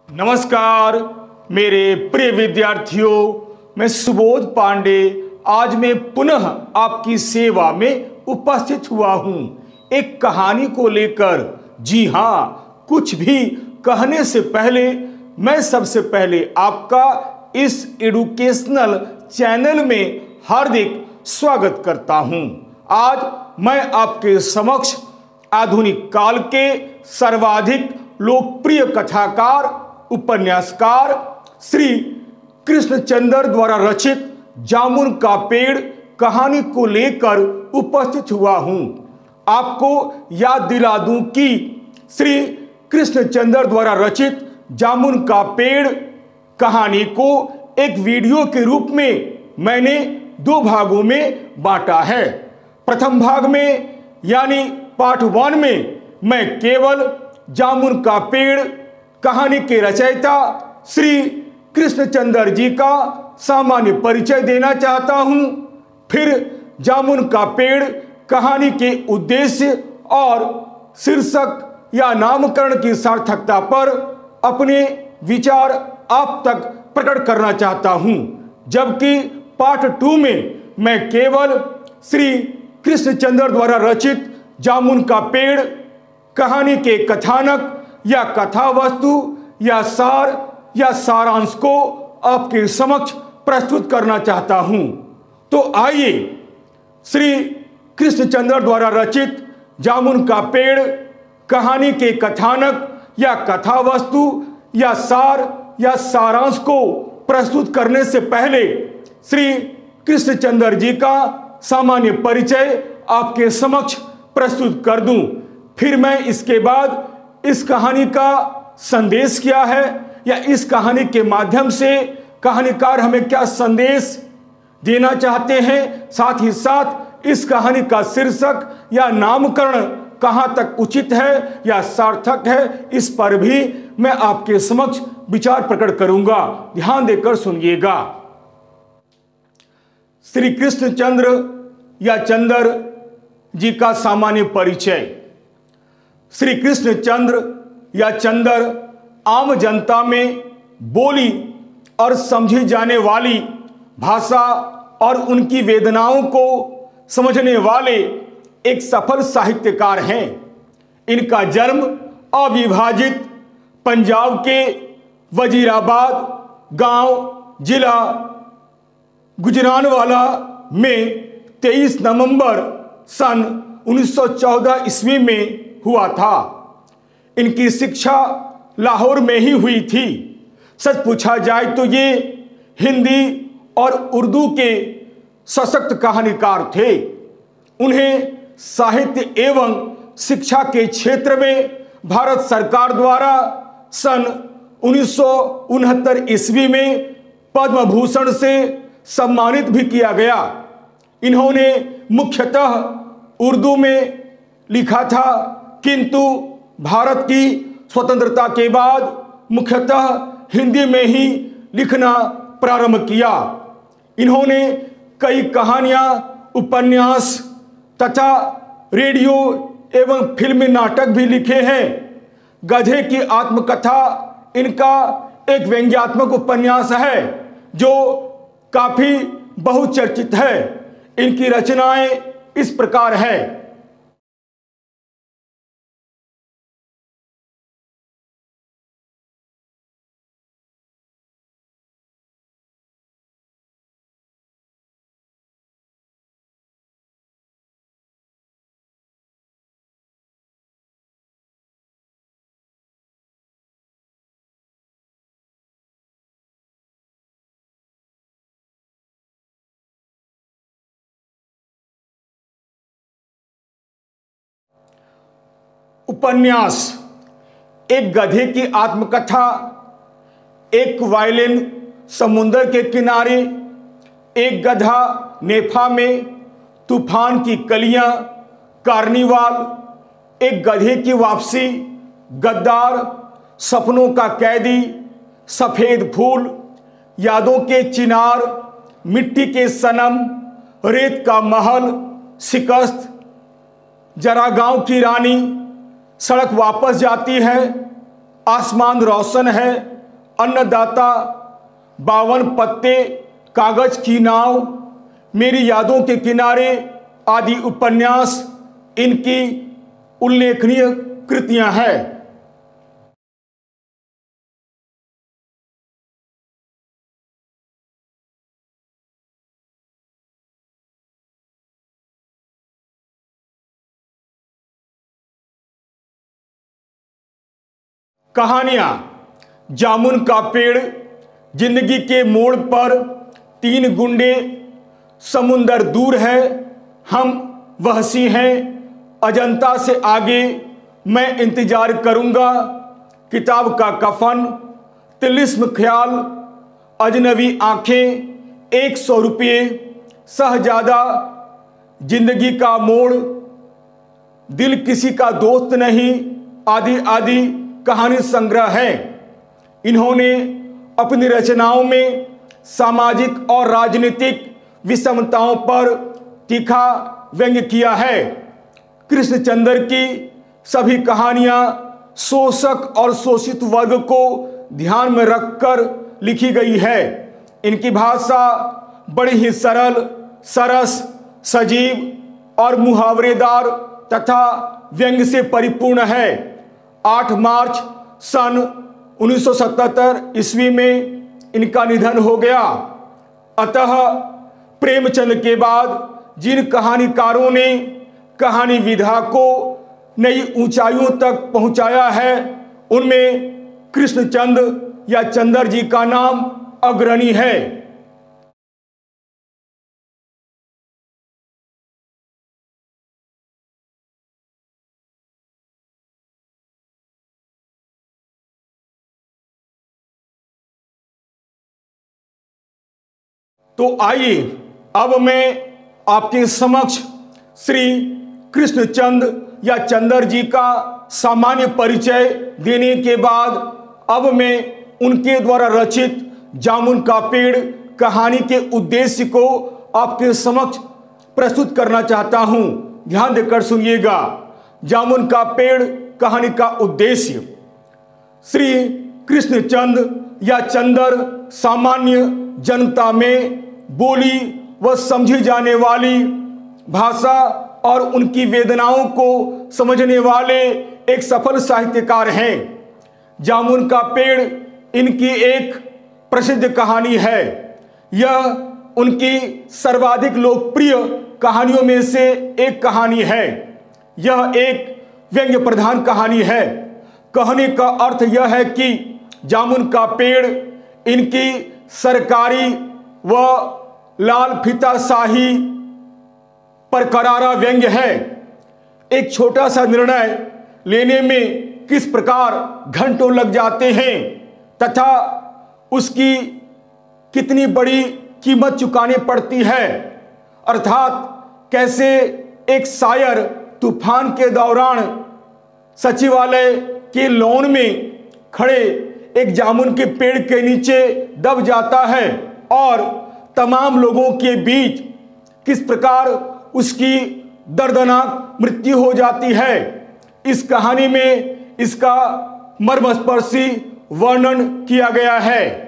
नमस्कार मेरे प्रिय विद्यार्थियों, मैं सुबोध पांडे आज मैं पुनः आपकी सेवा में उपस्थित हुआ हूं एक कहानी को लेकर। जी हाँ, कुछ भी कहने से पहले मैं सबसे पहले आपका इस एजुकेशनल चैनल में हार्दिक स्वागत करता हूं। आज मैं आपके समक्ष आधुनिक काल के सर्वाधिक लोकप्रिय कथाकार उपन्यासकार श्री कृष्णचंद्र द्वारा रचित जामुन का पेड़ कहानी को लेकर उपस्थित हुआ हूं। आपको याद दिला दूं कि श्री कृष्णचंद्र द्वारा रचित जामुन का पेड़ कहानी को एक वीडियो के रूप में मैंने 2 भागों में बांटा है। प्रथम भाग में यानी पार्ट 1 में मैं केवल जामुन का पेड़ कहानी के रचयिता श्री कृष्णचंद्र जी का सामान्य परिचय देना चाहता हूं। फिर जामुन का पेड़ कहानी के उद्देश्य और शीर्षक या नामकरण की सार्थकता पर अपने विचार आप तक प्रकट करना चाहता हूं। जबकि पार्ट 2 में मैं केवल श्री कृष्णचंद्र द्वारा रचित जामुन का पेड़ कहानी के कथानक या कथा वस्तु या सार या सारांश को आपके समक्ष प्रस्तुत करना चाहता हूं। तो आइए श्री कृष्णचंद्र द्वारा रचित जामुन का पेड़ कहानी के कथानक या कथा वस्तु या सार या सारांश को प्रस्तुत करने से पहले श्री कृष्णचंद्र जी का सामान्य परिचय आपके समक्ष प्रस्तुत कर दूं। फिर मैं इसके बाद इस कहानी का संदेश क्या है या इस कहानी के माध्यम से कहानीकार हमें क्या संदेश देना चाहते हैं, साथ ही साथ इस कहानी का शीर्षक या नामकरण कहां तक उचित है या सार्थक है, इस पर भी मैं आपके समक्ष विचार प्रकट करूंगा। ध्यान देकर सुनिएगा। श्री कृष्णचंद्र या चंद्र जी का सामान्य परिचय। श्री कृष्णचंद्र या चंद्र आम जनता में बोली और समझी जाने वाली भाषा और उनकी वेदनाओं को समझने वाले एक सफल साहित्यकार हैं। इनका जन्म अविभाजित पंजाब के वजीराबाद गांव जिला गुजरानवाला में 23 नवंबर सन 1914 ईस्वी में हुआ था। इनकी शिक्षा लाहौर में ही हुई थी। सच पूछा जाए तो ये हिंदी और उर्दू के सशक्त कहानीकार थे। उन्हें साहित्य एवं शिक्षा के क्षेत्र में भारत सरकार द्वारा सन 1969 ईस्वी में पद्म भूषण से सम्मानित भी किया गया। इन्होंने मुख्यतः उर्दू में लिखा था, किंतु भारत की स्वतंत्रता के बाद मुख्यतः हिंदी में ही लिखना प्रारंभ किया। इन्होंने कई कहानियां, उपन्यास तथा रेडियो एवं फिल्मी नाटक भी लिखे हैं। गधे की आत्मकथा इनका एक व्यंग्यात्मक उपन्यास है जो काफी बहुचर्चित है। इनकी रचनाएं इस प्रकार है। उपन्यास। एक गधे की आत्मकथा। एक वायलिन समुंदर के किनारे, एक गधा नेफा में, तूफान की कलियां, कार्निवाल, एक गधे की वापसी, गद्दार, सपनों का कैदी, सफेद फूल, यादों के चिनार, मिट्टी के सनम, रेत का महल, शिकस्त, जरा गांव की रानी, सड़क वापस जाती है, आसमान रोशन है, अन्नदाता, 52 पत्ते, कागज की नाव, मेरी यादों के किनारे आदि उपन्यास इनकी उल्लेखनीय कृतियां हैं। कहानियां, जामुन का पेड़, जिंदगी के मोड़ पर, 3 गुंडे, समुंदर दूर है, हम वहशी हैं, अजंता से आगे, मैं इंतजार करूंगा, किताब का कफन, तिलिस्म ख्याल, अजनबी आंखें, 100 रुपये, शहजादा, जिंदगी का मोड़, दिल किसी का दोस्त नहीं, आदि आदि कहानी संग्रह है। इन्होंने अपनी रचनाओं में सामाजिक और राजनीतिक विषमताओं पर तीखा व्यंग्य किया है। कृष्णचंद्र की सभी कहानियां शोषक और शोषित वर्ग को ध्यान में रखकर लिखी गई है। इनकी भाषा बड़ी ही सरल, सरस, सजीव और मुहावरेदार तथा व्यंग्य से परिपूर्ण है। 8 मार्च सन 1977 ईस्वी में इनका निधन हो गया। अतः प्रेमचंद के बाद जिन कहानीकारों ने कहानी विधा को नई ऊंचाइयों तक पहुंचाया है, उनमें कृष्णचंद्र या चंद्र जी का नाम अग्रणी है। तो आइए अब मैं आपके समक्ष श्री कृष्णचंद्र या चंद्र जी का सामान्य परिचय देने के बाद अब मैं उनके द्वारा रचित जामुन का पेड़ कहानी के उद्देश्य को आपके समक्ष प्रस्तुत करना चाहता हूं। ध्यान देकर सुनिएगा। जामुन का पेड़ कहानी का उद्देश्य। श्री कृष्णचंद्र या चंद्र सामान्य जनता में बोली व समझी जाने वाली भाषा और उनकी वेदनाओं को समझने वाले एक सफल साहित्यकार हैं। जामुन का पेड़ इनकी एक प्रसिद्ध कहानी है। यह उनकी सर्वाधिक लोकप्रिय कहानियों में से एक कहानी है। यह एक व्यंग्य प्रधान कहानी है। कहने का अर्थ यह है कि जामुन का पेड़ इनकी सरकारी व लाल फीताशाही पर करारा व्यंग्य है। एक छोटा सा निर्णय लेने में किस प्रकार घंटों लग जाते हैं तथा उसकी कितनी बड़ी कीमत चुकानी पड़ती है, अर्थात कैसे एक शायर तूफान के दौरान सचिवालय के लॉन में खड़े एक जामुन के पेड़ के नीचे दब जाता है और तमाम लोगों के बीच किस प्रकार उसकी दर्दनाक मृत्यु हो जाती है। इस कहानी में इसका मर्मस्पर्शी वर्णन किया गया है।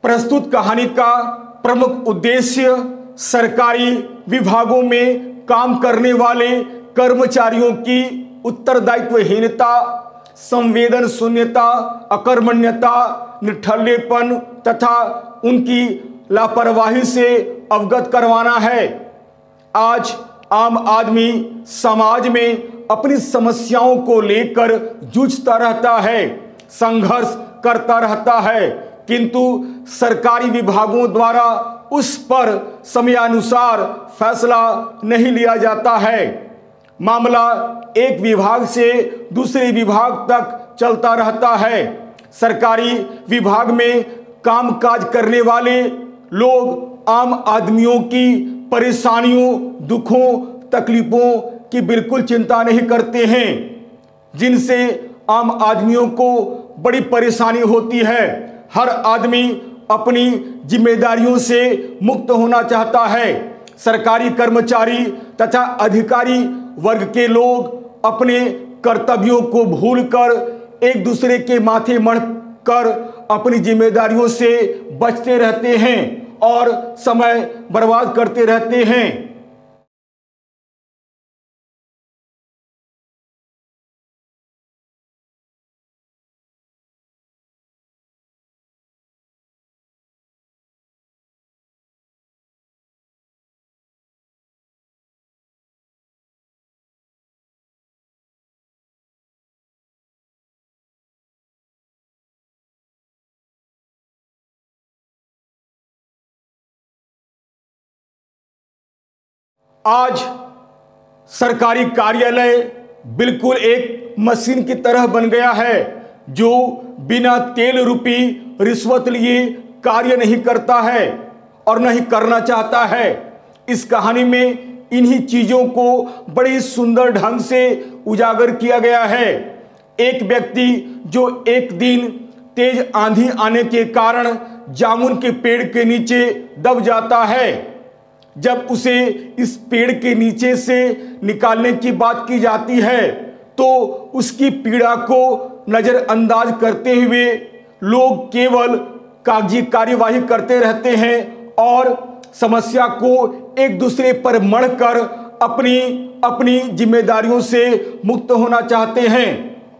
प्रस्तुत कहानी का प्रमुख उद्देश्य सरकारी विभागों में काम करने वाले कर्मचारियों की उत्तरदायित्वहीनता, संवेदन शून्यता, अकर्मण्यता, निठल्लेपन तथा उनकी लापरवाही से अवगत करवाना है। आज आम आदमी समाज में अपनी समस्याओं को लेकर जूझता रहता है, संघर्ष करता रहता है, किंतु सरकारी विभागों द्वारा उस पर समयानुसार फैसला नहीं लिया जाता है। मामला एक विभाग से दूसरे विभाग तक चलता रहता है। सरकारी विभाग में कामकाज करने वाले लोग आम आदमियों की परेशानियों, दुखों, तकलीफों की बिल्कुल चिंता नहीं करते हैं, जिनसे आम आदमियों को बड़ी परेशानी होती है। हर आदमी अपनी जिम्मेदारियों से मुक्त होना चाहता है। सरकारी कर्मचारी तथा अधिकारी वर्ग के लोग अपने कर्तव्यों को भूलकर एक दूसरे के माथे मढ़ कर अपनी जिम्मेदारियों से बचते रहते हैं और समय बर्बाद करते रहते हैं। आज सरकारी कार्यालय बिल्कुल एक मशीन की तरह बन गया है, जो बिना तेल रूपी रिश्वत लिए कार्य नहीं करता है और नहीं करना चाहता है। इस कहानी में इन्हीं चीजों को बड़ी सुंदर ढंग से उजागर किया गया है। एक व्यक्ति जो एक दिन तेज आंधी आने के कारण जामुन के पेड़ के नीचे दब जाता है। जब उसे इस पेड़ के नीचे से निकालने की बात की जाती है तो उसकी पीड़ा को नजरअंदाज करते हुए लोग केवल कागजी कार्यवाही करते रहते हैं और समस्या को एक दूसरे पर मढ़कर अपनी अपनी जिम्मेदारियों से मुक्त होना चाहते हैं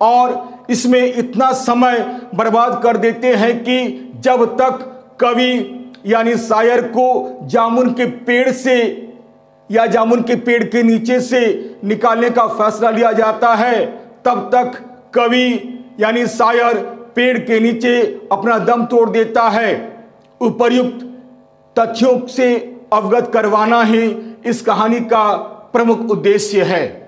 और इसमें इतना समय बर्बाद कर देते हैं कि जब तक कवि यानी शायर को जामुन के पेड़ से या जामुन के पेड़ के नीचे से निकालने का फैसला लिया जाता है, तब तक कवि यानी शायर पेड़ के नीचे अपना दम तोड़ देता है। उपर्युक्त तथ्यों से अवगत करवाना ही इस कहानी का प्रमुख उद्देश्य है।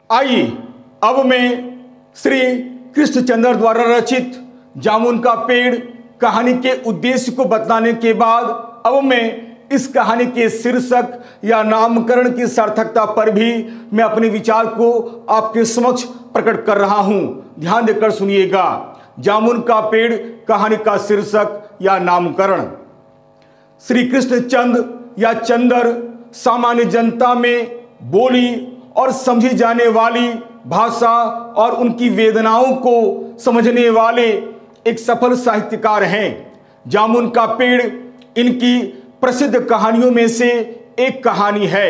आइए अब मैं श्री कृष्णचंद्र द्वारा रचित जामुन का पेड़ कहानी के उद्देश्य को बताने के बाद अब मैं इस कहानी के शीर्षक या नामकरण की सार्थकता पर भी मैं अपने विचार को आपके समक्ष प्रकट कर रहा हूं। ध्यान देकर सुनिएगा। जामुन का पेड़ कहानी का शीर्षक या नामकरण। श्री कृष्णचंद्र या चंद्र सामान्य जनता में बोली और समझी जाने वाली भाषा और उनकी वेदनाओं को समझने वाले एक सफल साहित्यकार हैं। जामुन का पेड़ इनकी प्रसिद्ध कहानियों में से एक कहानी है।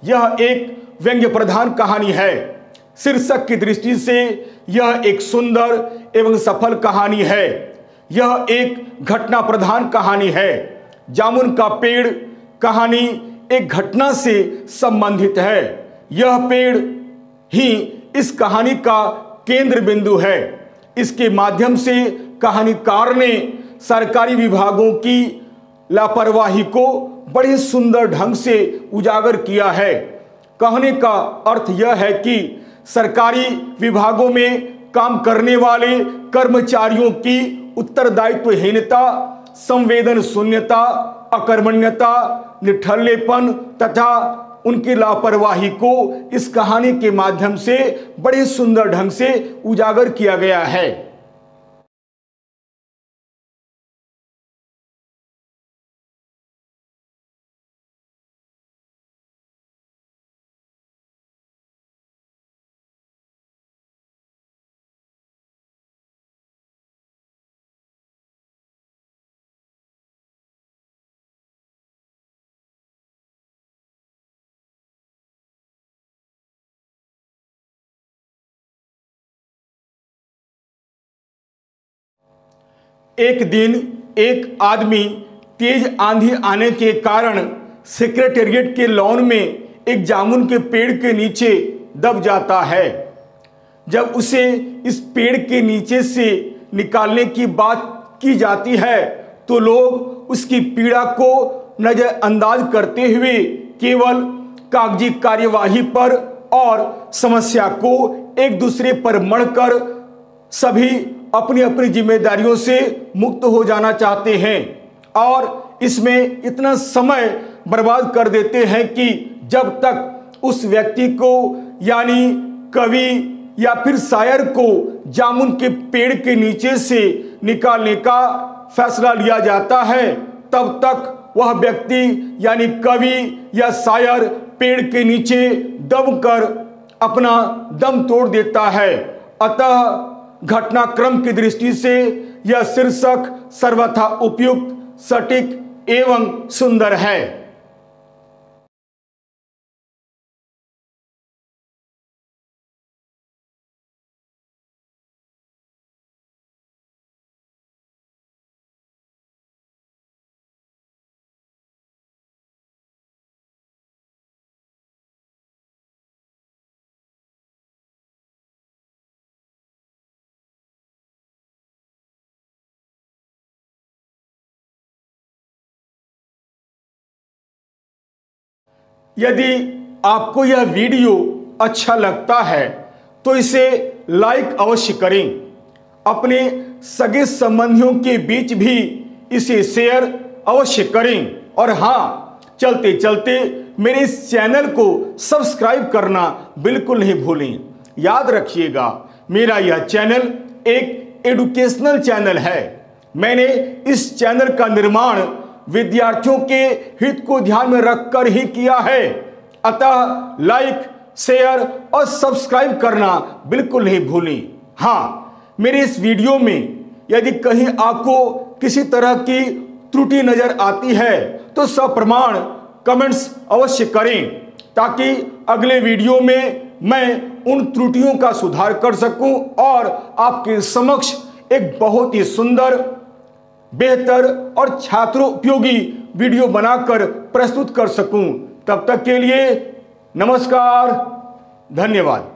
यह एक व्यंग्य प्रधान कहानी है। शीर्षक की दृष्टि से यह एक सुंदर एवं सफल कहानी है। यह एक घटना प्रधान कहानी है। जामुन का पेड़ कहानी एक घटना से संबंधित है। यह पेड़ ही इस कहानी का केंद्र बिंदु है। इसके माध्यम से कहानीकार ने सरकारी विभागों की लापरवाही को बड़े सुंदर ढंग से उजागर किया है। कहने का अर्थ यह है कि सरकारी विभागों में काम करने वाले कर्मचारियों की उत्तरदायित्वहीनता, संवेदन शून्यता, अकर्मण्यता, निठल्लेपन तथा उनकी लापरवाही को इस कहानी के माध्यम से बड़े सुंदर ढंग से उजागर किया गया है। एक दिन एक आदमी तेज आंधी आने के कारण सेक्रेटेरिएट के लॉन में एक जामुन के पेड़ के नीचे दब जाता है। जब उसे इस पेड़ के नीचे से निकालने की बात की जाती है तो लोग उसकी पीड़ा को नजरअंदाज करते हुए केवल कागजी कार्यवाही पर और समस्या को एक दूसरे पर मढ़कर सभी अपनी अपनी जिम्मेदारियों से मुक्त हो जाना चाहते हैं और इसमें इतना समय बर्बाद कर देते हैं कि जब तक उस व्यक्ति को यानी कवि या फिर शायर को जामुन के पेड़ के नीचे से निकालने का फैसला लिया जाता है, तब तक वह व्यक्ति यानी कवि या शायर पेड़ के नीचे दबकर अपना दम तोड़ देता है। अतः घटनाक्रम की दृष्टि से यह शीर्षक सर्वथा उपयुक्त, सटीक एवं सुंदर है। यदि आपको यह वीडियो अच्छा लगता है तो इसे लाइक अवश्य करें। अपने सगे संबंधियों के बीच भी इसे शेयर अवश्य करें और हाँ, चलते चलते मेरे इस चैनल को सब्सक्राइब करना बिल्कुल नहीं भूलें। याद रखिएगा, मेरा यह चैनल एक एजुकेशनल चैनल है। मैंने इस चैनल का निर्माण विद्यार्थियों के हित को ध्यान में रखकर ही किया है। अतः लाइक, शेयर और सब्सक्राइब करना बिल्कुल नहीं भूलें। हाँ, मेरे इस वीडियो में यदि कहीं आपको किसी तरह की त्रुटि नजर आती है तो सप्रमाण कमेंट्स अवश्य करें ताकि अगले वीडियो में मैं उन त्रुटियों का सुधार कर सकूं और आपके समक्ष एक बहुत ही सुंदर, बेहतर और छात्रोपयोगी वीडियो बनाकर प्रस्तुत कर सकूं। तब तक के लिए नमस्कार, धन्यवाद।